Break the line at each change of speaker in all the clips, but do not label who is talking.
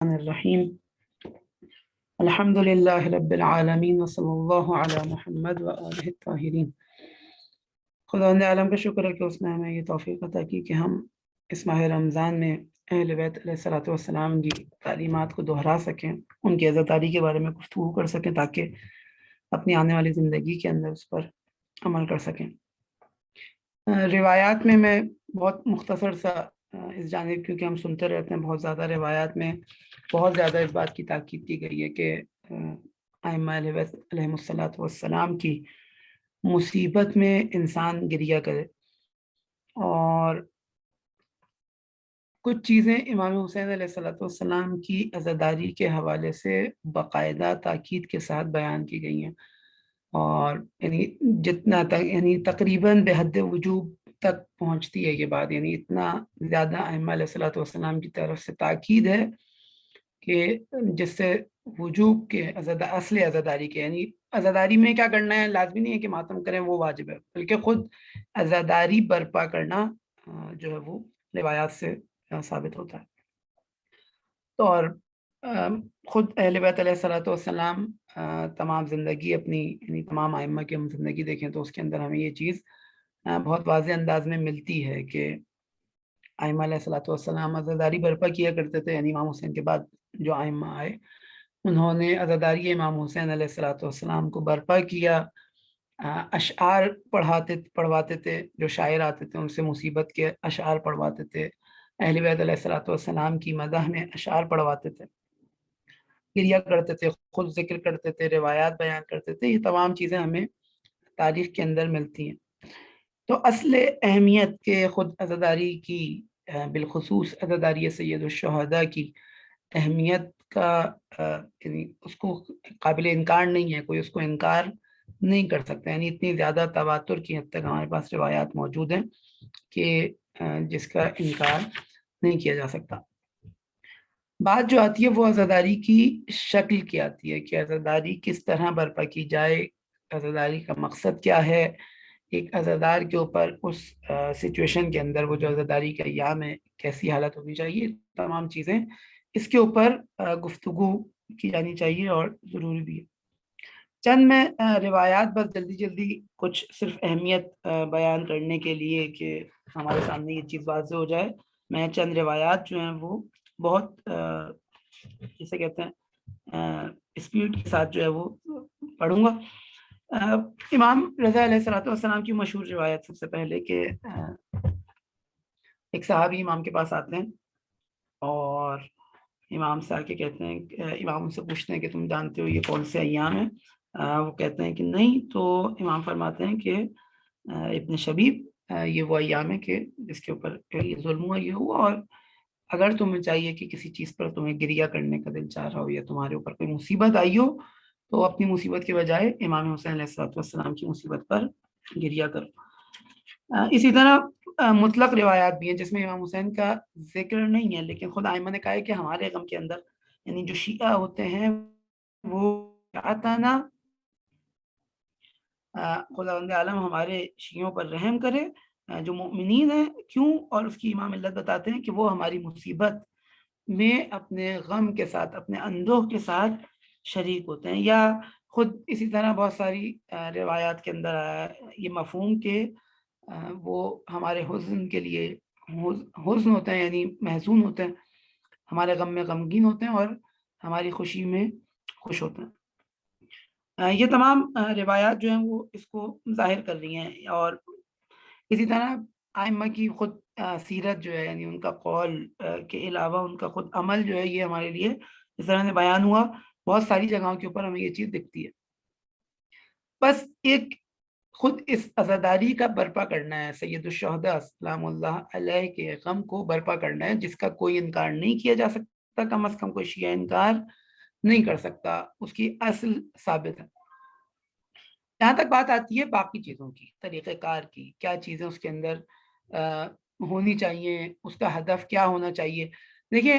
الرحیم الحمدللہ رب العالمین وصلی اللہ علی محمد وآلہ الطاہرین۔ خداوند عالم کا شکر ہے کہ اس نے ہمیں یہ توفیق عطا کی کہ ہم اس ماہ رمضان میں اہل بیت علیہ الصلوۃ والسلام کی تعلیمات کو دہرا سکیں، ان کی عزاداری کے بارے میں گفتگو کر سکیں تاکہ اپنی آنے والی زندگی کے اندر اس پر عمل کر سکیں۔ روایات میں بہت مختصر سا اس جانب، کیونکہ ہم سنتے رہتے ہیں بہت زیادہ روایات میں بہت زیادہ اس بات کی تاکید کی گئی ہے کہ ائمہ اہل بیت علیہم الصلوۃ والسلام کی مصیبت میں انسان گریہ کرے، اور کچھ چیزیں امام حسین علیہ الصلوۃ والسلام کی عزاداری کے حوالے سے باقاعدہ تاکید کے ساتھ بیان کی گئی ہیں، اور جتنا تک تقریباً بحد وجوب تک پہنچتی ہے یہ بات، اتنا زیادہ ائمہ علیہ الصلوۃ والسلام کی طرف سے تاکید ہے کہ جس سے وجوب کے اصل عزاداری کے عزاداری میں کیا کرنا ہے، لازمی نہیں ہے کہ ماتم کریں، وہ واجب ہے، بلکہ خود عزاداری برپا کرنا جو ہے وہ روایات سے ثابت ہوتا ہے۔ تو اور خود اہل بیت علیہ الصلوۃ والسلام تمام زندگی اپنی تمام ائمہ کی ہم زندگی دیکھیں تو اس کے اندر ہمیں یہ چیز بہت واضح انداز میں ملتی ہے کہ ائمہ علیہ الصلوۃ والسلام عزاداری برپا کیا کرتے تھے، امام حسین کے بعد جو ائمہ آئے انہوں نے عزاداری امام حسین علیہ الصلوۃ والسلام کو برپا کیا، اشعار پڑھواتے تھے، جو شاعر آتے تھے ان سے مصیبت کے اشعار پڑھواتے تھے، اہل بیت علیہ الصلوۃ والسلام کی مدح میں اشعار پڑھواتے تھے، گریہ کرتے تھے، خود ذکر کرتے تھے، روایات بیان کرتے تھے۔ یہ تمام چیزیں ہمیں تاریخ کے اندر ملتی ہیں۔ تو اصل اہمیت کے خود عزاداری کی، بالخصوص عزاداری سید الشہداء کی اہمیت کا اس کو قابل انکار نہیں ہے، کوئی اس کو انکار نہیں کر سکتا، اتنی زیادہ تواتر کی حد تک ہمارے پاس روایات موجود ہیں کہ جس کا انکار نہیں کیا جا سکتا۔ بات جو آتی ہے وہ عزاداری کی شکل کی آتی ہے کہ عزاداری کس طرح برپا کی جائے، عزاداری کا مقصد کیا ہے، ایک عزادار کے اوپر اس سچویشن کے اندر وہ جو عزاداری کا ایام ہے کیسی حالت ہونی چاہیے، تمام چیزیں اس کے اوپر گفتگو کی جانی چاہیے اور ضروری بھی ہے۔ چند میں روایات بس جلدی کچھ صرف اہمیت بیان کرنے کے لیے کہ ہمارے سامنے یہ چیز واضح ہو جائے، میں چند روایات جو ہیں وہ بہت جسے کہتے ہیں اسپیڈ کے ساتھ جو ہے وہ پڑھوں گا۔ امام رضا علیہ الصلوۃ والسلام کی مشہور روایت سب سے پہلے کہ ایک صحابی امام کے پاس آتے ہیں اور امام سے آ کے کہتے ہیں، امام سے پوچھتے ہیں کہ تم جانتے ہو یہ کون سے ایام ہیں؟ وہ کہتے ہیں کہ نہیں، تو امام فرماتے ہیں کہ ابن شبیب یہ وہ ایام ہے کہ جس کے اوپر یہ ظلم ہوا، یہ ہوا، اور اگر تمہیں چاہیے کہ کسی چیز پر تمہیں گریہ کرنے کا دل چاہ رہا ہو یا تمہارے اوپر کوئی مصیبت آئی ہو تو اپنی مصیبت کے بجائے امام حسین علیہ الصلوۃ والسلام کی مصیبت پر گریہ کرو۔ اسی طرح مطلق روایات بھی ہیں جس میں امام حسین کا ذکر نہیں ہے، لیکن خود ائمہ نے کہا ہے کہ ہمارے غم کے اندر جو شیعہ ہوتے ہیں وہ آتانا، خداوند عالم ہمارے شیعوں پر رحم کرے، جو مؤمنین ہیں، کیوں؟ اور اس کی امام علت بتاتے ہیں کہ وہ ہماری مصیبت میں اپنے غم کے ساتھ، اپنے اندوہ کے ساتھ شریک ہوتے ہیں۔ یا خود اسی طرح بہت ساری روایات کے اندر آیا یہ مفہوم کہ وہ ہمارے حزن کے لیے حزن ہوتے ہیں، محزون ہوتے ہیں، ہمارے غم میں غمگین ہوتے ہیں اور ہماری خوشی میں خوش ہوتے ہیں۔ یہ تمام روایات جو ہیں وہ اس کو ظاہر کر رہی ہیں، اور اسی طرح ائمہ کی خود سیرت جو ہے، ان کا قول کے علاوہ ان کا خود عمل جو ہے، یہ ہمارے لیے اس طرح سے بیان ہوا، بہت ساری جگہوں کے اوپر ہمیں یہ چیز دکھتی ہے۔ بس ایک خود اس عزاداری کا برپا کرنا ہے، سید الشہداء سلام اللہ علیہ کے غم کو برپا کرنا ہے، جس کا کوئی انکار نہیں کیا جا سکتا، کم از کم کوئی شیعہ انکار نہیں کر سکتا، اس کی اصل ثابت ہے۔ یہاں تک بات آتی ہے باقی چیزوں کی، طریقہ کار کی، کیا چیزیں اس کے اندر ہونی چاہیے، اس کا ہدف کیا ہونا چاہیے۔ دیکھیں،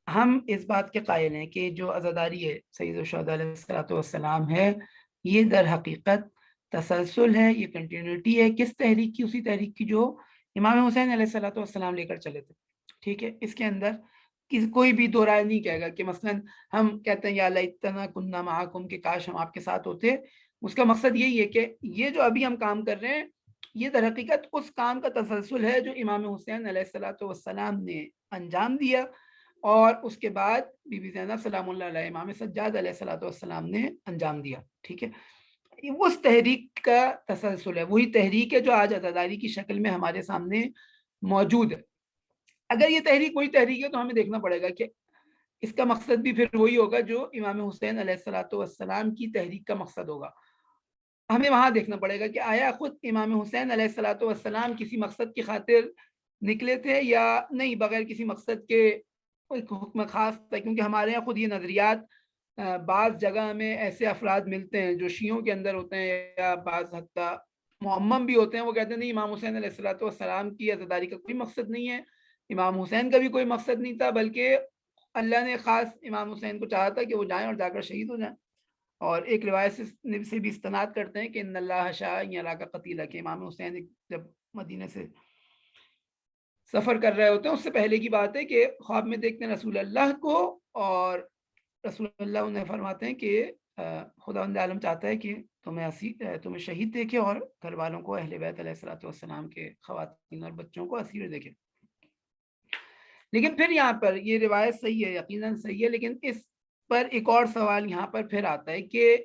ہم اس بات کے قائل ہیں کہ جو عزاداری ہے سید الشہداء علیہ الصلوۃ والسلام ہے، یہ در حقیقت تسلسل ہے، یہ کنٹینیوٹی ہے کس تحریک کی؟ اسی تحریک کی جو امام حسین علیہ الصلوۃ والسلام لے کر چلے تھے، ٹھیک ہے۔ اس کے اندر کوئی بھی دو رائے نہیں کہے گا کہ مثلا ہم کہتے ہیں یا لیتنا کننا معکم، کہ کاش ہم آپ کے ساتھ ہوتے. اس کا مقصد یہی ہے کہ یہ جو ابھی ہم کام کر رہے ہیں یہ در حقیقت اس کام کا تسلسل ہے جو امام حسین علیہ الصلوۃ والسلام نے انجام دیا، اور اس کے بعد بی بی زینب سلام اللہ علیہ، امام سجاد علیہ الصلوۃ والسلام نے انجام دیا. ٹھیک ہے، اس تحریک کا تسلسل ہے، وہی تحریک ہے جو آج عزاداری کی شکل میں ہمارے سامنے موجود ہے. اگر یہ تحریک وہی تحریک ہے تو ہمیں دیکھنا پڑے گا کہ اس کا مقصد بھی پھر وہی ہوگا جو امام حسین علیہ الصلوۃ والسلام کی تحریک کا مقصد ہوگا. ہمیں وہاں دیکھنا پڑے گا کہ آیا خود امام حسین علیہ الصلوۃ والسلام کسی مقصد کی خاطر نکلے تھے یا نہیں، بغیر کسی مقصد کے ایک حکم خاص تھا. کیونکہ ہمارے یہاں خود یہ نظریات بعض جگہ میں ایسے افراد ملتے ہیں جو شیعوں کے اندر ہوتے ہیں یا بعض حتیٰ معمم بھی ہوتے ہیں، وہ کہتے ہیں نہیں، امام حسین علیہ الصلوۃ والسلام کی عزاداری کا کوئی مقصد نہیں ہے، امام حسین کا بھی کوئی مقصد نہیں تھا، بلکہ اللہ نے خاص امام حسین کو چاہا تھا کہ وہ جائیں اور جا کر شہید ہو جائیں. اور ایک روایت سے بھی استناد کرتے ہیں کہ ان اللہ شاء کا قتیلہ، کہ امام حسین جب مدینے سے سفر کر رہے ہوتے ہیں اس سے پہلے کی بات ہے کہ خواب میں دیکھتے ہیں رسول اللہ کو، اور رسول اللہ انہیں فرماتے ہیں کہ خداوند عالم چاہتا ہے کہ تمہیں شہید دیکھے اور گھر والوں کو، اہل بیت علیہ الصلوۃ والسلام کے خواتین اور بچوں کو اسیر دیکھے. لیکن پھر یہاں پر یہ روایت صحیح ہے، یقیناً صحیح ہے، لیکن اس پر ایک اور سوال یہاں پر پھر آتا ہے کہ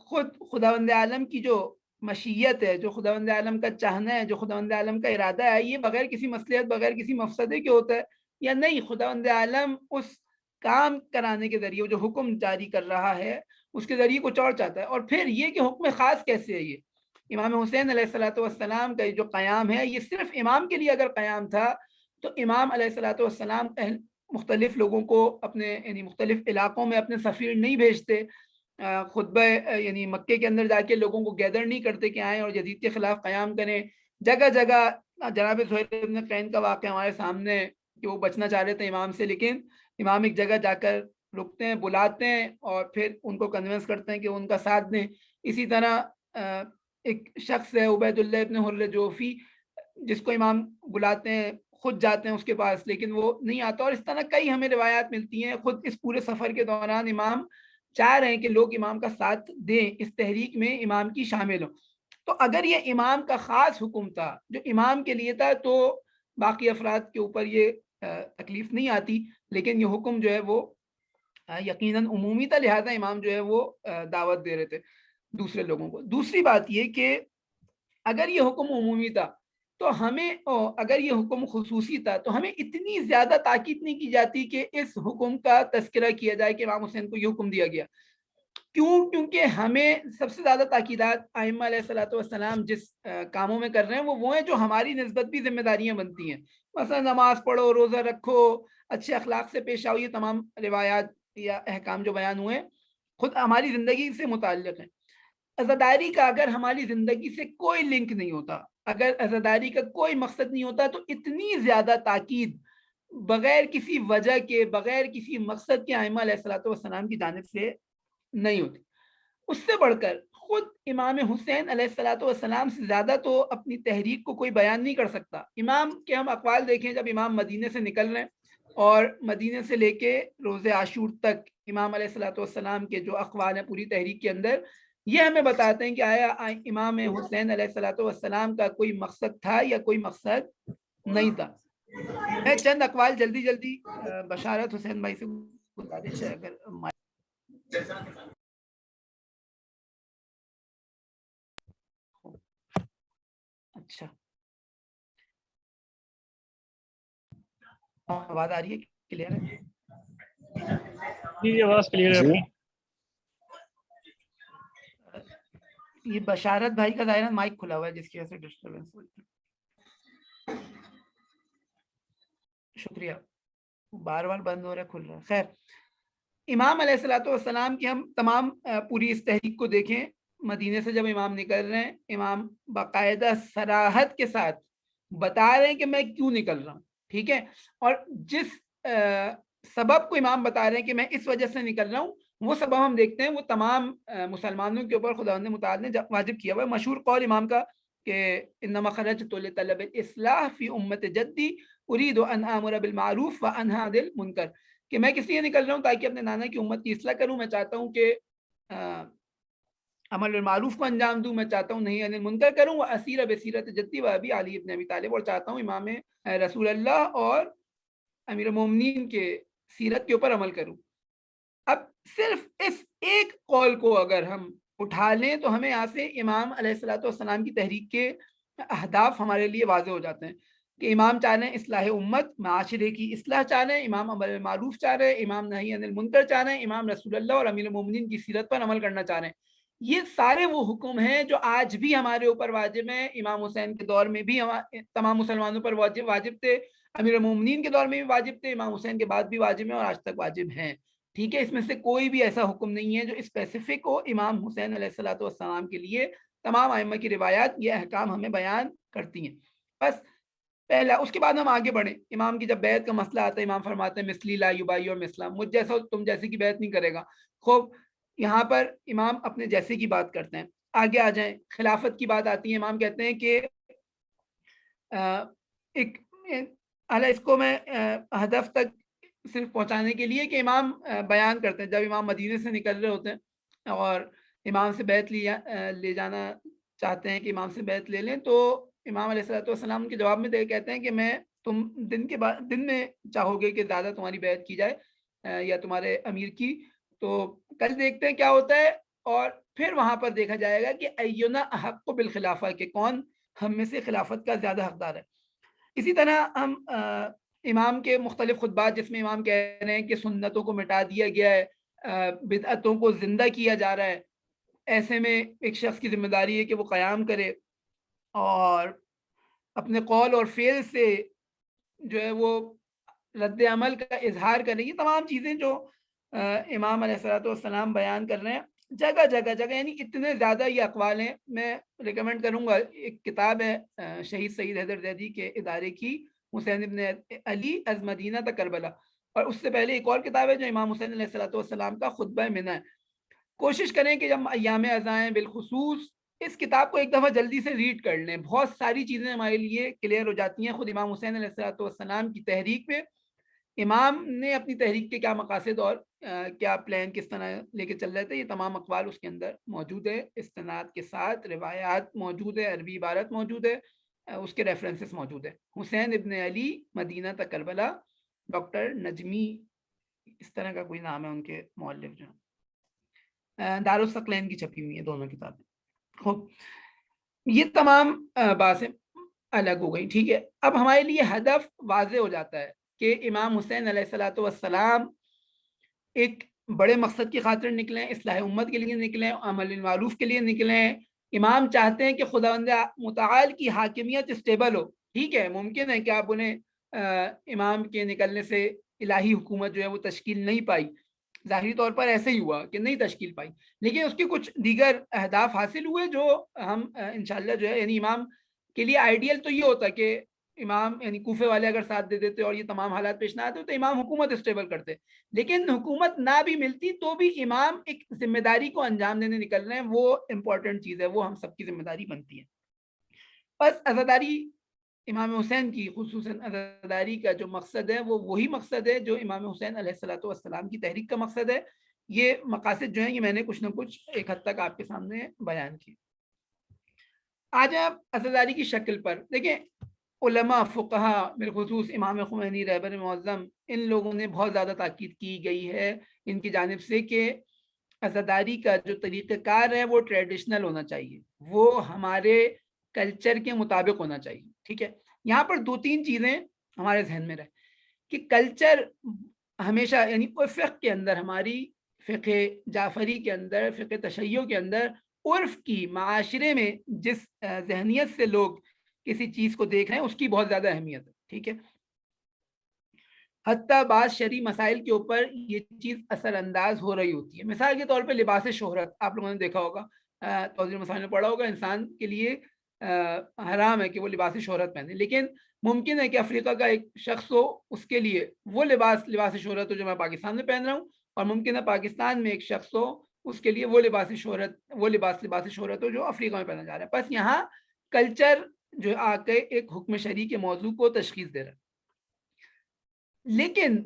خود خداوند عالم کی جو مشیت ہے، جو خداوند عالم کا چاہنا ہے، جو خداوند عالم کا ارادہ ہے، یہ بغیر کسی مصلحت، بغیر کسی مفسدے کے ہوتا ہے یا نہیں؟ خداوند عالم اس کام کرانے کے ذریعے، جو حکم جاری کر رہا ہے اس کے ذریعے کچھ اور چاہتا ہے. اور پھر یہ کہ حکم خاص کیسے ہے؟ یہ امام حسین علیہ الصلوۃ والسلام کا جو قیام ہے، یہ صرف امام کے لیے اگر قیام تھا تو امام علیہ الصلوۃ والسلام مختلف لوگوں کو اپنے یعنی مختلف علاقوں میں اپنے سفیر نہیں بھیجتے، خطبہ یعنی مکے کے اندر جا کے لوگوں کو گیدر نہیں کرتے کہ آئیں اور یزید کے خلاف قیام کریں. جگہ جگہ جناب زہیر بن قین کا واقعہ ہمارے سامنے کہ وہ بچنا چاہ رہے تھے امام سے، لیکن امام ایک جگہ جا کر رکتے ہیں، بلاتے ہیں اور پھر ان کو کنونس کرتے ہیں کہ ان کا ساتھ دیں. اسی طرح ایک شخص ہے عبید اللہ ابن حر جوفی، جس کو امام بلاتے ہیں، خود جاتے ہیں اس کے پاس لیکن وہ نہیں آتا. اور اس طرح کئی ہمیں روایات ملتی ہیں. خود اس پورے سفر کے دوران امام چاہ رہے ہیں کہ لوگ امام کا ساتھ دیں، اس تحریک میں امام کی شامل ہوں. تو اگر یہ امام کا خاص حکم تھا جو امام کے لیے تھا تو باقی افراد کے اوپر یہ تکلیف نہیں آتی، لیکن یہ حکم جو ہے وہ یقیناً عمومی تھا، لہذا امام جو ہے وہ دعوت دے رہے تھے دوسرے لوگوں کو. دوسری بات یہ کہ اگر یہ حکم عمومی تھا تو ہمیں، اگر یہ حکم خصوصی تھا تو ہمیں اتنی زیادہ تاکید نہیں کی جاتی کہ اس حکم کا تذکرہ کیا جائے کہ امام حسین کو یہ حکم دیا گیا. کیوں؟ کیونکہ ہمیں سب سے زیادہ تاکیدات ائمہ علیہ الصلوۃ والسلام جس کاموں میں کر رہے ہیں وہ ہیں جو ہماری نسبت بھی ذمہ داریاں بنتی ہیں. مثلا نماز پڑھو، روزہ رکھو، اچھے اخلاق سے پیش آؤ، یہ تمام روایات یا احکام جو بیان ہوئے خود ہماری زندگی سے متعلق ہیں. عزاداری کا اگر ہماری زندگی سے کوئی لنک نہیں ہوتا، اگر عزاداری کا کوئی مقصد نہیں ہوتا تو اتنی زیادہ تاکید بغیر کسی وجہ کے، بغیر کسی مقصد کے ائمہ علیہ الصلوۃ والسلام کی جانب سے نہیں ہوتی. اس سے بڑھ کر خود امام حسین علیہ الصلوۃ والسلام سے زیادہ تو اپنی تحریک کو کوئی بیان نہیں کر سکتا. امام کے ہم اقوال دیکھیں، جب امام مدینے سے نکل رہے ہیں اور مدینے سے لے کے روز عاشور تک امام علیہ الصلوۃ والسلام کے جو اقوال ہیں پوری تحریک کے اندر، یہ ہمیں بتاتے ہیں کہ آیا امام حسین علیہ الصلوۃ والسلام کا کوئی مقصد تھا یا کوئی مقصد نہیں تھا. میں چند اقوال جلدی جلدی بشارت حسین بھائی سے گزارش ہے اگر اچھا آواز آ رہی ہے؟ کلیئر ہے؟
جی آواز کلیئر ہے.
یہ بشارت بھائی کا ظاہراً مائک کھلا ہوا ہے جس کی وجہ سے ڈسٹربنس ہوئی. شکریہ. بار بار بند ہو رہا ہے، کھل رہا ہے. خیر، امام علیہ الصلوۃ والسلام کی ہم تمام پوری اس تحریک کو دیکھیں. مدینے سے جب امام نکل رہے ہیں، امام باقاعدہ صراحت کے ساتھ بتا رہے ہیں کہ میں کیوں نکل رہا ہوں. ٹھیک ہے، اور جس سبب کو امام بتا رہے ہیں کہ میں اس وجہ سے نکل رہا ہوں، وہ سبب ہم دیکھتے ہیں وہ تمام مسلمانوں کے اوپر خداوند متعال نے واجب کیا ہوا ہے. مشہور قول امام کا کہ انما خرجت لطلب الاصلاح فی امت جدی اريد ان آمر بالمعروف وانہا عن المنکر، کہ میں کس لیے نکل رہا ہوں؟ تاکہ اپنے نانا کی امت کی اصلاح کروں، میں چاہتا ہوں کہ امر بالمعروف کو انجام دوں، میں چاہتا ہوں نہیں عن المنکر کروں، وہ اسیر بسیرت جدی و ابی علی ابن ابی طالب، اور چاہتا ہوں امام رسول اللہ اور امیر المومنین کے سیرت کے اوپر عمل کروں۔ اب صرف اس ایک قول کو اگر ہم اٹھا لیں تو ہمیں یہاں سے امام علیہ الصلوۃ والسلام کی تحریک کے اہداف ہمارے لیے واضح ہو جاتے ہیں کہ امام چاہ رہے ہیں اصلاح امت، معاشرے کی اصلاح چاہ رہے ہیں، امام امر بالمعروف چاہ رہے ہیں، امام نہی عن المنکر چاہ رہے ہیں، امام رسول اللہ اور امیر المومنین کی سیرت پر عمل کرنا چاہ رہے ہیں۔ یہ سارے وہ حکم ہیں جو آج بھی ہمارے اوپر واجب ہیں، امام حسین کے دور میں بھی تمام مسلمانوں پر واجب تھے، امیر المومنین کے دور میں بھی واجب تھے، امام حسین کے بعد بھی واجب ہیں اور آج تک واجب ہیں۔ ٹھیک ہے، اس میں سے کوئی بھی ایسا حکم نہیں ہے جو اسپیسیفک ہو امام حسین علیہ الصلوۃ والسلام کے لیے۔ تمام ائمہ کی روایات یہ احکام ہمیں بیان کرتی ہیں۔ بس پہلا، اس کے بعد ہم آگے بڑھیں۔ امام کی جب بیعت کا مسئلہ آتا ہے، امام فرماتے ہیں مثلی لا یبایع مثلا، مجھ جیسا تم جیسے کی بیعت نہیں کرے گا۔ خوب، یہاں پر امام اپنے جیسے کی بات کرتے ہیں۔ آگے آ جائیں، خلافت کی بات آتی ہے، امام کہتے ہیں کہ ایک اس کو میں ہدف تک صرف پہنچانے کے لیے کہ امام بیان کرتے ہیں، جب امام مدینے سے نکل رہے ہوتے ہیں اور امام سے بیعت لے جانا چاہتے ہیں کہ امام سے بیعت لے لیں، تو امام علیہ الصلوۃ والسلام کے جواب میں کہتے ہیں کہ میں تم دن میں چاہو گے کہ زیادہ تمہاری بیعت کی جائے یا تمہارے امیر کی، تو کل دیکھتے ہیں کیا ہوتا ہے، اور پھر وہاں پر دیکھا جائے گا کہ اینا احق بالخلافہ، کہ کون ہم میں سے خلافت کا زیادہ حقدار ہے۔ اسی طرح ہم امام کے مختلف خطبات جس میں امام کہہ رہے ہیں کہ سنتوں کو مٹا دیا گیا ہے، بدعتوں کو زندہ کیا جا رہا ہے، ایسے میں ایک شخص کی ذمہ داری ہے کہ وہ قیام کرے اور اپنے قول اور فعل سے جو ہے وہ رد عمل کا اظہار کرے۔ یہ تمام چیزیں جو امام علیہ الصلوۃ والسلام بیان کر رہے ہیں، جگہ جگہ جگہ، یعنی اتنے زیادہ یہ اقوال ہیں۔ میں ریکمینڈ کروں گا، ایک کتاب ہے شہید سید حیدر زیدی کے ادارے کی، حسین ابن علی از مدینہ تا کربلا، اور اس سے پہلے ایک اور کتاب ہے جو امام حسین علیہ الصلوۃ والسلام کا خطبہ منہ ہے۔ کوشش کریں کہ جب ایام ازاں ہیں بالخصوص اس کتاب کو ایک دفعہ جلدی سے ریڈ کر لیں، بہت ساری چیزیں ہمارے لیے کلیئر ہو جاتی ہیں۔ خود امام حسین علیہ الصلوۃ والسلام کی تحریک میں امام نے اپنی تحریک کے کیا مقاصد اور کیا پلان کس طرح لے کے چل رہے تھے، یہ تمام اقوال اس کے اندر موجود ہے، استناد کے ساتھ روایات موجود ہے، عربی عبارت موجود ہے، اس کے ریفرنسز موجود ہے۔ حسین ابن علی مدینہ تا کربلا، ڈاکٹر نجمی اس طرح کا کوئی نام ہے ان کے مؤلف، جو دارالثقلین کی چھپی ہوئی ہیں دونوں کتابیں۔ خوب، یہ تمام باتیں الگ ہو گئی، ٹھیک ہے۔ اب ہمارے لیے ہدف واضح ہو جاتا ہے کہ امام حسین علیہ الصلوۃ والسلام ایک بڑے مقصد کی خاطر نکلیں، اصلاح امت کے لیے نکلیں، عمل بالمعروف کے لیے نکلیں۔ امام چاہتے ہیں کہ خداوند متعال کی حاکمیت اسٹیبل ہو۔ ٹھیک ہے، ممکن ہے کہ آپ انہیں امام کے نکلنے سے الہی حکومت جو ہے وہ تشکیل نہیں پائی، ظاہری طور پر ایسے ہی ہوا کہ نہیں تشکیل پائی، لیکن اس کے کچھ دیگر اہداف حاصل ہوئے جو ہم انشاءاللہ جو ہے، یعنی امام کے لیے آئیڈیل تو یہ ہوتا کہ امام، یعنی کوفے والے اگر ساتھ دے دیتے اور یہ تمام حالات پیش نہ آتے تو امام حکومت اسٹیبل کرتے، لیکن حکومت نہ بھی ملتی تو بھی امام ایک ذمہ داری کو انجام دینے نکل رہے ہیں، وہ امپورٹنٹ چیز ہے، وہ ہم سب کی ذمہ داری بنتی ہے۔ بس عزاداری امام حسین کی خصوصاً عزاداری کا جو مقصد ہے وہ وہی مقصد ہے جو امام حسین علیہ الصلوۃ والسلام کی تحریک کا مقصد ہے۔ یہ مقاصد جو ہیں یہ میں نے کچھ نہ کچھ ایک حد تک آپ کے سامنے بیان کی۔ آج آپ عزاداری کی شکل پر دیکھیں، علماء فقہا بالخصوص امام خمینی رہبر معظم، ان لوگوں نے بہت زیادہ تاکید کی گئی ہے ان کی جانب سے کہ عزاداری کا جو طریقہ کار ہے وہ ٹریڈیشنل ہونا چاہیے، وہ ہمارے کلچر کے مطابق ہونا چاہیے۔ ٹھیک ہے، یہاں پر دو تین چیزیں ہمارے ذہن میں رہے کہ کلچر ہمیشہ، یعنی فقہ کے اندر، ہماری فقہ جعفری کے اندر، فقہ تشیع کے اندر، عرف کی، معاشرے میں جس ذہنیت سے لوگ کسی چیز کو دیکھ رہے ہیں اس کی بہت زیادہ اہمیت ہے۔ ٹھیک ہے، حتیٰ بعض شرعی مسائل کے اوپر یہ چیز اثر انداز ہو رہی ہوتی ہے۔ مثال کے طور پہ لباس شہرت، آپ لوگوں نے دیکھا ہوگا، توضیح مسائل میں پڑھا ہوگا، انسان کے لیے حرام ہے کہ وہ لباس شہرت پہنے، لیکن ممکن ہے کہ افریقہ کا ایک شخص ہو، اس کے لیے وہ لباس شہرت ہو جو میں پاکستان میں پہن رہا ہوں، اور ممکن ہے پاکستان میں ایک شخص ہو، اس کے لیے وہ لباس شہرت ہو جو افریقہ میں پہنا جا رہا ہے۔ بس یہاں کلچر جو آ کے ایک حکم شرعی کے موضوع کو تشخیص دے رہا ہے۔ لیکن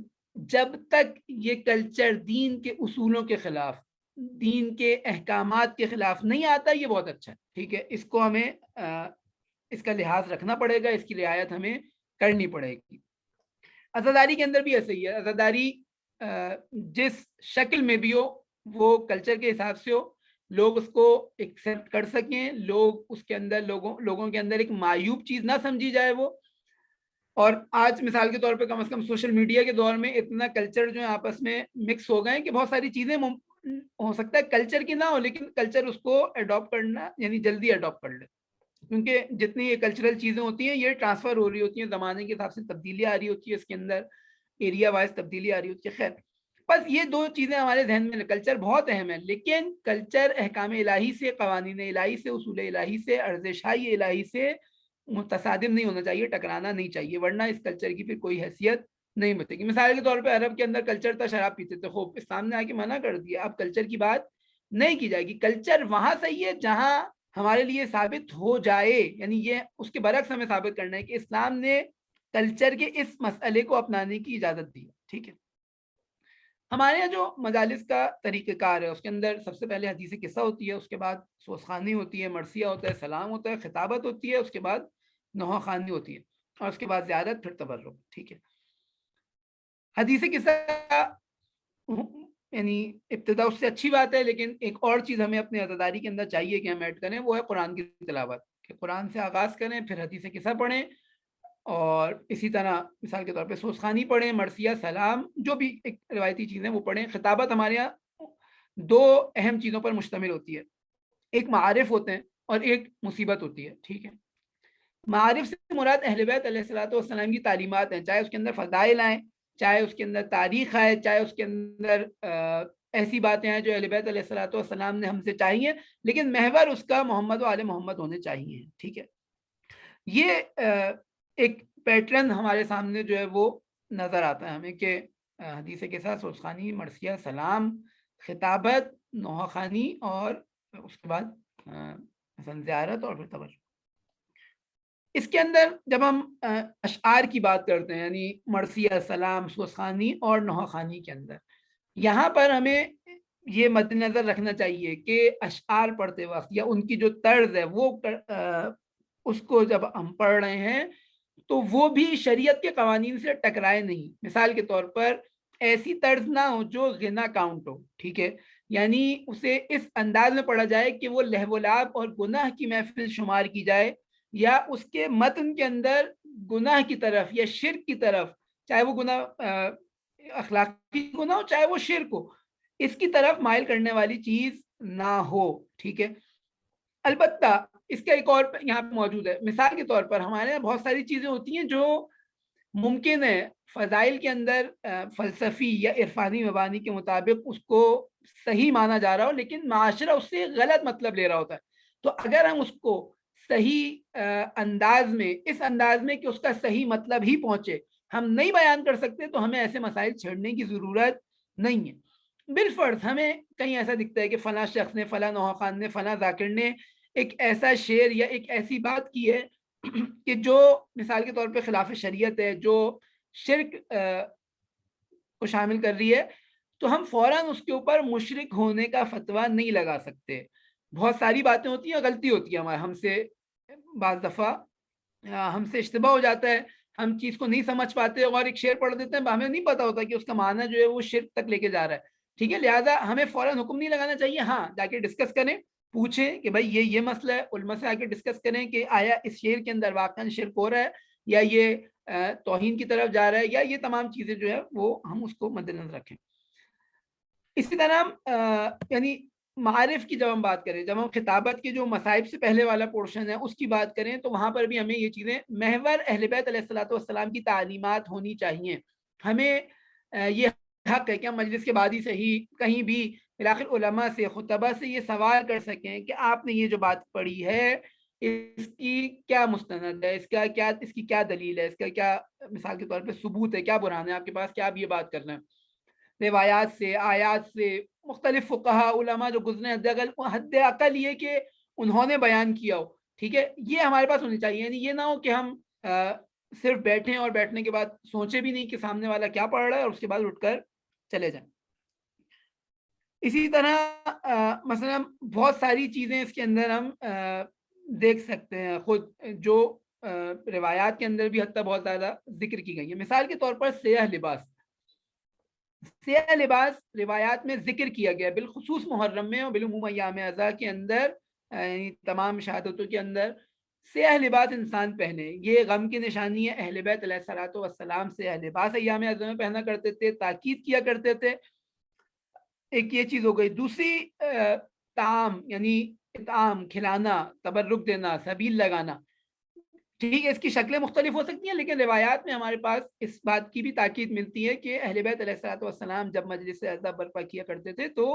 جب تک یہ کلچر دین کے اصولوں کے خلاف، دین کے احکامات کے خلاف نہیں آتا، یہ بہت اچھا ہے، ٹھیک ہے، اس کو ہمیں اس کا لحاظ رکھنا پڑے گا، اس کی رعایت ہمیں کرنی پڑے گی۔ عزاداری کے اندر بھی ایسے ہی ہے، عزاداری جس شکل میں بھی ہو، وہ کلچر کے حساب سے ہو، لوگ اس کو ایکسیپٹ کر سکیں، لوگ اس کے اندر لوگوں کے اندر ایک معیوب چیز نہ سمجھی جائے وہ۔ اور آج مثال کے طور پہ کم از کم سوشل میڈیا کے دور میں اتنا کلچر جو ہے آپس میں مکس ہو گئے کہ بہت ساری چیزیں ہو سکتا ہے کلچر کی نہ ہو، لیکن کلچر اس کو اڈاپٹ کرنا یعنی جلدی اڈاپٹ کر لے، کیونکہ جتنی یہ کلچرل چیزیں ہوتی ہیں یہ ٹرانسفر ہو رہی ہوتی ہیں، زمانے کے حساب سے تبدیلی آ رہی ہوتی ہے، اس کے اندر ایریا وائز تبدیلی آ رہی ہوتی ہے۔ خیر، بس یہ دو چیزیں ہمارے ذہن میں، کلچر بہت اہم ہے، لیکن کلچر احکام الہی سے، قوانین الہی سے، اصول الہی سے، ارزشهای الہی سے متصادم نہیں ہونا چاہیے، ٹکرانا نہیں چاہیے، ورنہ اس کلچر کی پھر کوئی حیثیت نہیں بچے گی۔ مثال کے طور پہ عرب کے اندر کلچر تھا، شراب پیتے تھے، خوب اسلام نے آ کے منع کر دیا، اب کلچر کی بات نہیں کی جائے گی۔ کلچر وہاں صحیح ہے جہاں ہمارے لیے ثابت ہو جائے، یعنی یہ اس کے برعکس ہمیں ثابت کرنا ہے کہ اسلام نے کلچر کے اس مسئلے کو اپنانے کی اجازت دی ہے، ٹھیک ہے۔ ہمارے یہاں جو مجالس کا طریقہ کار ہے، اس کے اندر سب سے پہلے حدیث قصہ ہوتی ہے، اس کے بعد سوسخانی ہوتی ہے، مرثیہ ہوتا ہے، سلام ہوتا ہے، خطابت ہوتی ہے، اس کے بعد نوحہ خوانی ہوتی ہے، اور اس کے بعد زیارت، پھر تبرک، ٹھیک ہے۔ حدیث قصہ یعنی ابتدا اس سے اچھی بات ہے، لیکن ایک اور چیز ہمیں اپنے عزاداری کے اندر چاہیے کہ ہم ایڈ کریں، وہ ہے قرآن کی تلاوت، کہ قرآن سے آغاز کریں، پھر حدیث قصہ پڑھیں، اور اسی طرح مثال کے طور پہ سوسخانی پڑھیں، مرثیہ، سلام، جو بھی ایک روایتی چیزیں وہ پڑھیں۔ خطابت ہمارے یہاں دو اہم چیزوں پر مشتمل ہوتی ہے، ایک معارف ہوتے ہیں اور ایک مصیبت ہوتی ہے، ٹھیک ہے۔ معارف سے مراد اہل بیت علیہ الصلوۃ والسلام کی تعلیمات ہیں، چاہے اس کے اندر فضائل آئیں، چاہے اس کے اندر تاریخ آئے، چاہے اس کے اندر ایسی باتیں ہیں جو اہل بیت علیہ الصلوۃ والسلام نے ہم سے چاہیے، لیکن محور اس کا محمد و آل محمد ہونے چاہیے، ٹھیک ہے۔ یہ ایک پیٹرن ہمارے سامنے جو ہے وہ نظر آتا ہے ہمیں کہ حدیث کے ساتھ سوسخانی، مرثیہ، سلام، خطابت، نوحہ خوانی، اور اس کے بعد مثلا زیارت، اور پھر تبرک۔ اس کے اندر جب ہم اشعار کی بات کرتے ہیں، یعنی مرثیہ، سلام، سوسخانی اور نوحہ خوانی کے اندر، یہاں پر ہمیں یہ مد نظر رکھنا چاہیے کہ اشعار پڑھتے وقت یا ان کی جو طرز ہے وہ اس کو جب ہم پڑھ رہے ہیں تو وہ بھی شریعت کے قوانین سے ٹکرائے نہیں۔ مثال کے طور پر ایسی طرز نہ ہو جو غنا کاؤنٹ ہو، ٹھیک ہے، یعنی اسے اس انداز میں پڑھا جائے کہ وہ لہو و لعب اور گناہ کی محفل شمار کی جائے، یا اس کے متن کے اندر گناہ کی طرف یا شرک کی طرف، چاہے وہ گناہ اخلاقی گناہ ہو چاہے وہ شرک ہو، اس کی طرف مائل کرنے والی چیز نہ ہو، ٹھیک ہے۔ البتہ اس کا ایک اور یہاں پہ موجود ہے، مثال کے طور پر ہمارے یہاں بہت ساری چیزیں ہوتی ہیں جو ممکن ہے فضائل کے اندر فلسفی یا عرفانی مبانی کے مطابق اس کو صحیح مانا جا رہا ہو، لیکن معاشرہ اس سے غلط مطلب لے رہا ہوتا ہے، تو اگر ہم اس کو صحیح انداز میں، اس انداز میں کہ اس کا صحیح مطلب ہی پہنچے، ہم نہیں بیان کر سکتے، تو ہمیں ایسے مسائل چھیڑنے کی ضرورت نہیں ہے۔ بالفرض ہمیں کہیں ایسا دکھتا ہے کہ فلاں شخص نے، فلاں نوحہ خوان نے، فلاں ذاکر نے ایک ایسا شعر یا ایک ایسی بات کی ہے کہ جو مثال کے طور پہ خلاف شریعت ہے، جو شرک کو شامل کر رہی ہے، تو ہم فوراً اس کے اوپر مشرک ہونے کا فتویٰ نہیں لگا سکتے۔ بہت ساری باتیں ہوتی ہیں، غلطی ہوتی ہے ہم سے، بعض دفعہ ہم سے اشتباہ ہو جاتا ہے، ہم چیز کو نہیں سمجھ پاتے اور ایک شعر پڑھ دیتے ہیں، ہمیں نہیں پتا ہوتا کہ اس کا معنی جو ہے وہ شرک تک لے کے جا رہا ہے، ٹھیک ہے۔ لہٰذا ہمیں فوراً حکم نہیں لگانا چاہیے، ہاں جا کے ڈسکس کریں، پوچھیں کہ بھائی یہ مسئلہ ہے، علماء سے آ کے ڈسکس کریں کہ آیا اس شعر کے اندر واقعاً شرک ہو رہا ہے، یا یہ توہین کی طرف جا رہا ہے، یا یہ تمام چیزیں جو ہے وہ ہم اس کو مد نظر رکھیں۔ اسی طرح یعنی معارف کی جب ہم بات کریں، جب ہم خطابت کے جو مصائب سے پہلے والا پورشن ہے اس کی بات کریں، تو وہاں پر بھی ہمیں یہ چیزیں محور اہل بیت علیہ الصلوۃ والسلام کی تعلیمات ہونی چاہیے۔ ہمیں یہ حق ہے کہ ہم مجلس کے بعد ہی صحیح کہیں بھی بالآخر علماء سے، خطبہ سے یہ سوال کر سکیں کہ آپ نے یہ جو بات پڑھی ہے اس کی کیا مستند ہے، اس کی کیا دلیل ہے، اس کا کیا مثال کے طور پہ ثبوت ہے، کیا برہان ہے آپ کے پاس کہ آپ یہ بات کر رہے ہیں۔ روایات سے، آیات سے، مختلف فقہا علماء جو گزرے حد عقل یہ کہ انہوں نے بیان کیا ہو، ٹھیک ہے، یہ ہمارے پاس ہونی چاہیے۔ یعنی یہ نہ ہو کہ ہم صرف بیٹھیں اور بیٹھنے کے بعد سوچے بھی نہیں کہ سامنے والا کیا پڑھ رہا ہے اور اس کے بعد اٹھ کر چلے جائیں۔ اسی طرح مثلا بہت ساری چیزیں اس کے اندر ہم دیکھ سکتے ہیں خود، جو روایات کے اندر بھی حتیٰ بہت زیادہ ذکر کی گئی ہے۔ مثال کے طور پر سیاہ لباس، سیاہ لباس روایات میں ذکر کیا گیا، بالخصوص محرم میں اور بالعموم ایام اعضاء کے اندر، تمام شہادتوں کے اندر سیاہ لباس انسان پہنے، یہ غم کی نشانی ہے۔ اہل بیت علیہ الصلوۃ والسلام سیاہ لباس ایام اعضاء میں پہنا کرتے تھے، تاکید کیا کرتے تھے۔ ایک یہ چیز ہو گئی۔ دوسری طعام یعنی اطعام، کھلانا، تبرک دینا، سبیل لگانا، ٹھیک ہے اس کی شکلیں مختلف ہو سکتی ہیں، لیکن روایات میں ہمارے پاس اس بات کی بھی تاکید ملتی ہے کہ اہل بیت علیہ الصلوۃ والسلام جب مجلس عزا برپا کیا کرتے تھے تو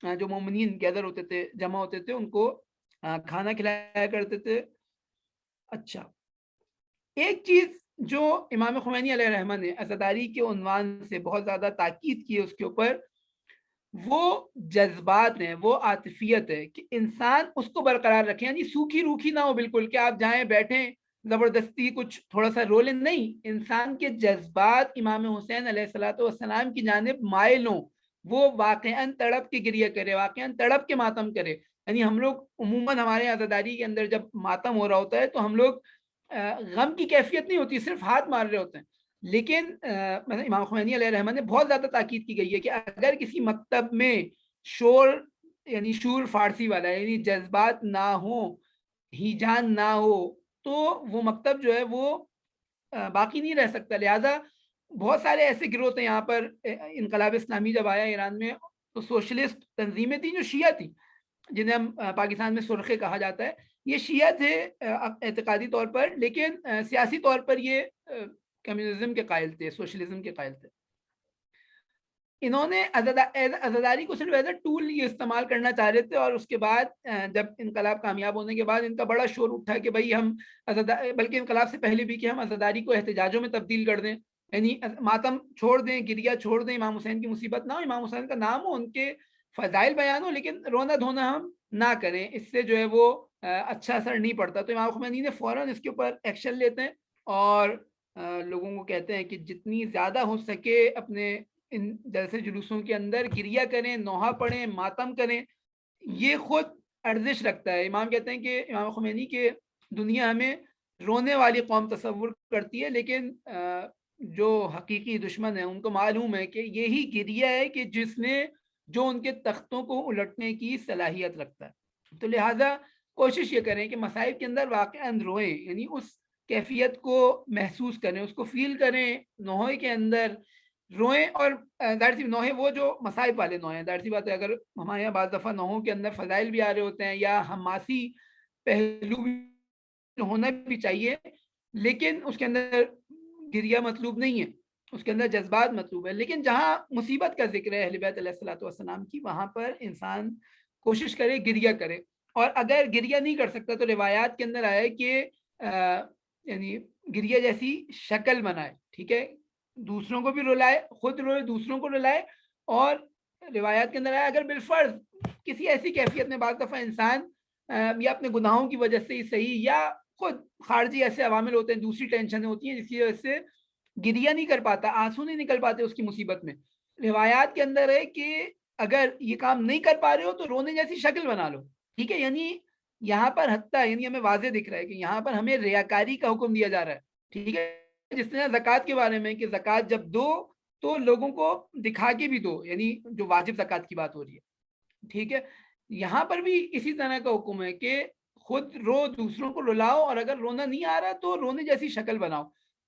جو مومنین گیدر ہوتے تھے، جمع ہوتے تھے، ان کو کھانا کھلایا کرتے تھے۔ اچھا، ایک چیز جو امام خمینی علیہ الرحمہ نے عزاداری کے عنوان سے بہت زیادہ تاکید کی ہے اس کے اوپر، وہ جذبات ہیں، وہ عاطفیت ہے کہ انسان اس کو برقرار رکھے، یعنی سوکھی روکھی نہ ہو بالکل کہ آپ جائیں بیٹھیں زبردستی کچھ تھوڑا سا رولیں، نہیں، انسان کے جذبات امام حسین علیہ الصلوۃ والسلام کی جانب مائل ہوں، وہ واقعاً تڑپ کے گریہ کرے، واقعاً تڑپ کے ماتم کرے۔ یعنی ہم لوگ عموماً ہمارے عزاداری کے اندر جب ماتم ہو رہا ہوتا ہے تو ہم لوگ غم کی کیفیت نہیں ہوتی، صرف ہاتھ مار رہے ہوتے ہیں، لیکن امام خمینی علیہ الرحمہ نے بہت زیادہ تاکید کی گئی ہے کہ اگر کسی مکتب میں شور، یعنی شور فارسی والا، یعنی جذبات نہ ہو، ہیجان نہ ہو، تو وہ مکتب جو ہے وہ باقی نہیں رہ سکتا۔ لہٰذا بہت سارے ایسے گروہ تھے یہاں پر، انقلاب اسلامی جب آیا ایران میں تو سوشلسٹ تنظیمیں تھیں جو شیعہ تھیں، جنہیں ہم پاکستان میں سرخے کہا جاتا ہے، یہ شیعہ تھے اعتقادی طور پر، لیکن سیاسی طور پر یہ کمیونزم کے قائل تھے، سوشلزم کے قائل تھے۔ انہوں نے عزاداری کو صرف ایز اے ٹول یہ استعمال کرنا چاہ رہے تھے، اور اس کے بعد جب انقلاب کامیاب ہونے کے بعد ان کا بڑا شور اٹھا کہ بھائی ہم بلکہ انقلاب سے پہلے بھی کہ ہم عزاداری کو احتجاجوں میں تبدیل کر دیں، یعنی ماتم چھوڑ دیں، گریہ چھوڑ دیں، امام حسین کی مصیبت نہ ہو، امام حسین کا نام ہو، ان کے فضائل بیان ہو، لیکن رونا دھونا ہم نہ کریں، اس سے جو ہے وہ اچھا اثر نہیں پڑتا۔ تو امام خمینی نے فوراً اس کے اوپر ایکشن لیتے ہیں اور لوگوں کو کہتے ہیں کہ جتنی زیادہ ہو سکے اپنے ان جلسے جلوسوں کے اندر گریہ کریں، نوحہ پڑھیں، ماتم کریں، یہ خود ارزش رکھتا ہے۔ امام کہتے ہیں کہ امام خمینی کے دنیا ہمیں رونے والی قوم تصور کرتی ہے، لیکن جو حقیقی دشمن ہیں ان کو معلوم ہے کہ یہی گریہ ہے کہ جس نے جو ان کے تختوں کو الٹنے کی صلاحیت رکھتا ہے۔ تو لہٰذا کوشش یہ کریں کہ مصائب کے اندر واقعاً روئیں، یعنی اس کیفیت کو محسوس کریں، اس کو فیل کریں، نوحے کے اندر روئیں۔ اور ظاہر سی نوحے وہ جو مصائب والے نوحے ہیں، ظاہر سی بات ہے اگر ہمارے یہاں بعض دفعہ نوحوں کے اندر فضائل بھی آ رہے ہوتے ہیں یا حماسی پہلو بھی ہونا بھی چاہیے، لیکن اس کے اندر گریہ مطلوب نہیں ہے، اس کے اندر جذبات مطلوب ہے۔ لیکن جہاں مصیبت کا ذکر ہے اہل بیت علیہ الصلوۃ والسلام کی، وہاں پر انسان کوشش کرے گریہ کرے، اور اگر گریہ نہیں کر سکتا تو روایات کے اندر آئے کہ یعنی گریہ جیسی شکل بنائے، ٹھیک ہے، دوسروں کو بھی رلائے، خود روئے، دوسروں کو رلائے، اور روایات کے اندر آیا اگر بالفرض کسی ایسی کیفیت میں بعض دفعہ انسان یا اپنے گناہوں کی وجہ سے ہی صحیح، یا خود خارجی ایسے عوامل ہوتے ہیں، دوسری ٹینشنیں ہوتی ہیں جس کی وجہ سے گریہ نہیں کر پاتا، آنسو نہیں نکل پاتے اس کی مصیبت میں، روایات کے اندر ہے کہ اگر یہ کام نہیں کر پا رہے ہو تو رونے جیسی شکل بنا لو، ٹھیک ہے۔ یعنی یہاں پر حتیٰ یعنی ہمیں واضح دکھ رہا ہے کہ یہاں پر ہمیں ریاکاری کا حکم دیا جا رہا ہے، ٹھیک ہے۔ جس طرح زکوٰۃ کے بارے میں کہ زکوٰۃ جب دو تو لوگوں کو دکھا کے بھی دو، یعنی جو واجب زکوٰۃ کی بات ہو رہی ہے، ٹھیک ہے، یہاں پر بھی اسی طرح کا حکم ہے کہ خود رو، دوسروں کو رلاؤ، اور اگر رونا نہیں آ رہا تو رونے جیسی شکل بناؤ۔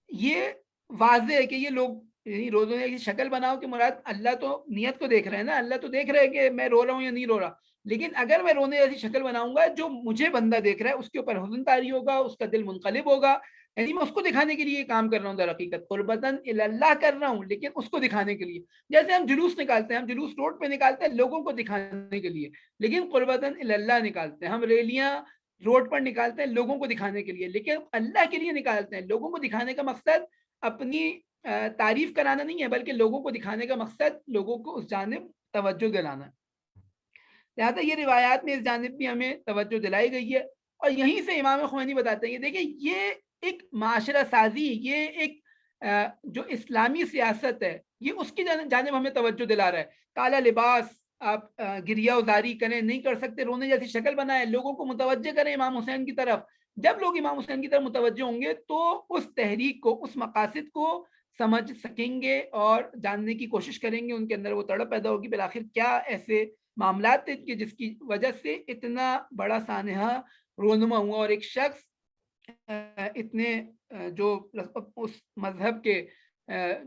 یہ واضح ہے کہ یہ لوگ یعنی رونے جیسی شکل بناؤ کہ مراد اللہ تو نیت کو دیکھ رہے ہیں نا، اللہ تو دیکھ رہے ہیں کہ میں رو رہا ہوں یا نہیں رو رہا، لیکن اگر میں رونے جیسی شکل بناؤں گا جو مجھے بندہ دیکھ رہا ہے اس کے اوپر حزن طاری ہوگا، اس کا دل منقلب ہوگا، یعنی میں اس کو دکھانے کے لیے کام کر رہا ہوں، در حقیقت قربتاً اللہ کر رہا ہوں، لیکن اس کو دکھانے کے لیے۔ جیسے ہم جلوس نکالتے ہیں، ہم جلوس روڈ پہ نکالتے ہیں لوگوں کو دکھانے کے لیے، لیکن قربتاً اللہ نکالتے ہیں، ہم ریلیاں روڈ پر نکالتے ہیں لوگوں کو دکھانے کے لیے، لیکن اللہ کے لیے نکالتے ہیں۔ لوگوں کو دکھانے کا مقصد اپنی تعریف کرانا نہیں ہے، بلکہ لوگوں کو دکھانے کا مقصد لوگوں کو اس جانب توجہ دلانا ہے۔ لہٰذا یہ روایات میں اس جانب بھی ہمیں توجہ دلائی گئی ہے، اور یہیں سے امام خمینی بتاتے ہیں کہ دیکھیں یہ ایک معاشرہ سازی، یہ ایک جو اسلامی سیاست ہے یہ اس کی جانب ہمیں توجہ دلا رہا ہے. کالا لباس، آپ گریہ ازاری کریں، نہیں کر سکتے رونے جیسی شکل بنائیں، لوگوں کو متوجہ کریں امام حسین کی طرف. جب لوگ امام حسین کی طرف متوجہ ہوں گے تو اس تحریک کو، اس مقاصد کو سمجھ سکیں گے اور جاننے کی کوشش کریں گے. ان کے اندر وہ تڑپ پیدا ہوگی بالآخر کیا ایسے معاملات تھے کہ جس کی وجہ سے اتنا بڑا سانحہ رونما ہوا، اور ایک شخص اتنے جو اس مذہب کے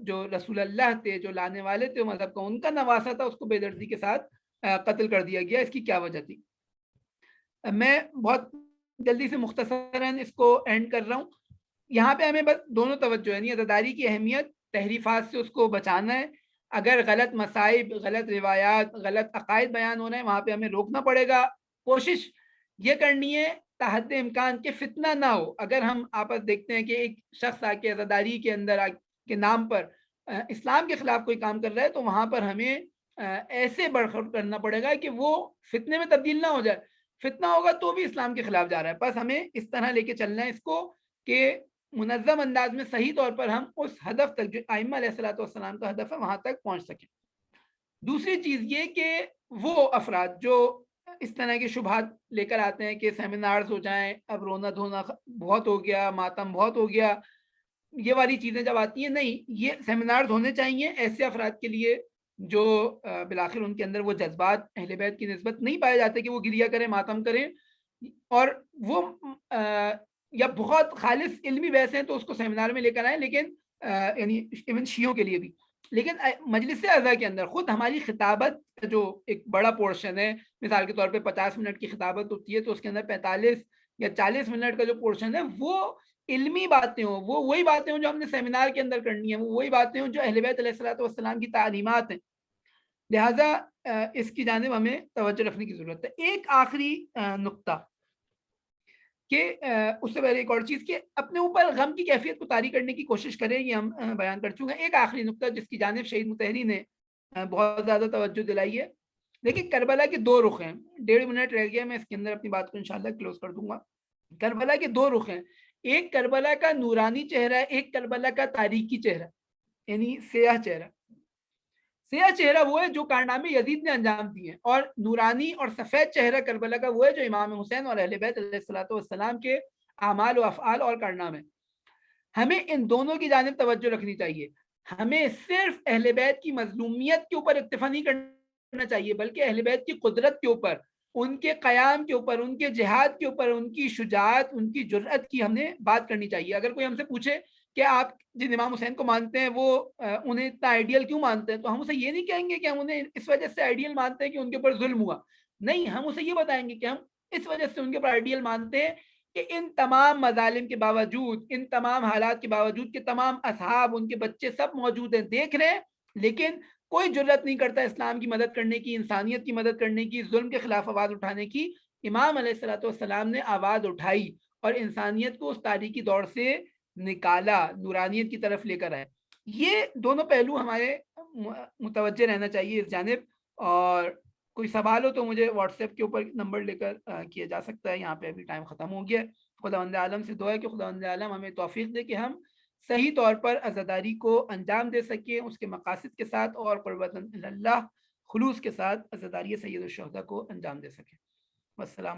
جو رسول اللہ تھے، جو لانے والے تھے مذہب کا، ان کا نواسا تھا، اس کو بے دردی کے ساتھ قتل کر دیا گیا. اس کی کیا وجہ تھی؟ میں بہت جلدی سے مختصراً اس کو اینڈ کر رہا ہوں. یہاں پہ ہمیں بس دونوں توجہ ہے، یعنی عزاداری کی اہمیت، تحریفات سے اس کو بچانا ہے. اگر غلط مصائب، غلط روایات، غلط عقائد بیان ہو رہے ہیں وہاں پہ ہمیں روکنا پڑے گا. کوشش یہ کرنی ہے تحت امکان کے فتنہ نہ ہو. اگر ہم آپس دیکھتے ہیں کہ ایک شخص آ کے عزاداری کے اندر کے نام پر اسلام کے خلاف کوئی کام کر رہا ہے تو وہاں پر ہمیں ایسے برخورد کرنا پڑے گا کہ وہ فتنے میں تبدیل نہ ہو جائے. فتنہ ہوگا تو بھی اسلام کے خلاف جا رہا ہے. بس ہمیں اس طرح لے کے چلنا ہے اس کو کہ منظم انداز میں صحیح طور پر ہم اس ہدف تک جو ائمہ علیہ الصلوۃ والسلام کا ہدف ہے وہاں تک پہنچ سکیں. دوسری چیز یہ کہ وہ افراد جو اس طرح کے شبہات لے کر آتے ہیں کہ سیمینارز ہو جائیں، اب رونا دھونا بہت ہو گیا، ماتم بہت ہو گیا، یہ والی چیزیں جب آتی ہیں، نہیں، یہ سیمینارز ہونے چاہیے ایسے افراد کے لیے جو بالآخر ان کے اندر وہ جذبات اہل بیت کی نسبت نہیں پائے جاتے کہ وہ گریہ کریں، ماتم کریں، اور وہ یا بہت خالص علمی بحث ہیں تو اس کو سیمینار میں لے کر آئیں. لیکن یعنی ایون شیعوں کے لیے بھی، لیکن مجلس اعضاء کے اندر خود ہماری خطابت جو ایک بڑا پورشن ہے، مثال کے طور پہ 50 منٹ کی خطابت ہوتی ہے تو اس کے اندر 45 یا 40 منٹ کا جو پورشن ہے وہ علمی باتیں ہوں، وہ وہی باتیں ہوں جو ہم نے سیمینار کے اندر کرنی ہے، وہ وہی باتیں ہوں جو اہل بیت علیہ الصلوۃ والسلام کی تعلیمات ہیں. لہٰذا اس کی جانب ہمیں توجہ رکھنے کی ضرورت ہے. ایک آخری نقطہ کہ اس سے پہلے ایک اور چیز کہ اپنے اوپر غم کی کیفیت کو طاری کرنے کی کوشش کریں، یہ ہم بیان کر چکے ہیں. ایک آخری نقطہ جس کی جانب شہید مطہری نے بہت زیادہ توجہ دلائی ہے. لیکن کربلا کے دو رخ ہیں. 1.5 منٹ رہ گیا، میں اس کے اندر اپنی بات کو انشاءاللہ کلوز کر دوں گا. کربلا کے دو رخ ہیں، ایک کربلا کا نورانی چہرہ ہے، ایک کربلا کا تاریکی چہرہ، یعنی سیاہ چہرہ. سیاہ چہرہ وہ ہے جو کارنامے یزید نے انجام دیے، اور نورانی اور سفید چہرہ کربلا کا وہ ہے جو امام حسین اور اہل بیت علیہ الصلوۃ والسلام کے اعمال و افعال اور کارنامے. ہمیں ان دونوں کی جانب توجہ رکھنی چاہیے. ہمیں صرف اہل بیت کی مظلومیت کے اوپر اکتفا نہیں کرنا چاہیے، بلکہ اہل بیت کی قدرت کے اوپر، ان کے قیام کے اوپر، ان کے جہاد کے اوپر، ان کی شجاعت، ان کی جرأت کی ہم نے بات کرنی چاہیے. اگر کوئی ہم سے پوچھے کہ آپ جن امام حسین کو مانتے ہیں وہ انہیں اتنا آئیڈیل کیوں مانتے ہیں، تو ہم اسے یہ نہیں کہیں گے کہ ہم انہیں اس وجہ سے آئیڈیل مانتے ہیں کہ ان کے اوپر ظلم ہوا. نہیں، ہم اسے یہ بتائیں گے کہ ہم اس وجہ سے ان کے اوپر آئیڈیل مانتے ہیں کہ ان تمام مظالم کے باوجود، ان تمام حالات کے باوجود کہ تمام اصحاب، ان کے بچے سب موجود ہیں، دیکھ رہے ہیں، لیکن کوئی جرأت نہیں کرتا اسلام کی مدد کرنے کی، انسانیت کی مدد کرنے کی، ظلم کے خلاف آواز اٹھانے کی. امام علیہ الصلوۃ والسلام نے آواز اٹھائی اور انسانیت کو اس تاریکی دور سے نکالا، نورانیت کی طرف لے کر آئے. یہ دونوں پہلو ہمارے متوجہ رہنا چاہیے اس جانب. اور کوئی سوال ہو تو مجھے واٹس ایپ کے اوپر نمبر لے کر کیا جا سکتا ہے. یہاں پہ ابھی ٹائم ختم ہو گیا. خداوند عالم سے دعا ہے کہ خداوند عالم ہمیں توفیق دے کہ ہم صحیح طور پر عزاداری کو انجام دے سکیں، اس کے مقاصد کے ساتھ اور قربتاً اللہ خلوص کے ساتھ عزاداری سید الشہداء کو انجام دے سکیں. والسلام.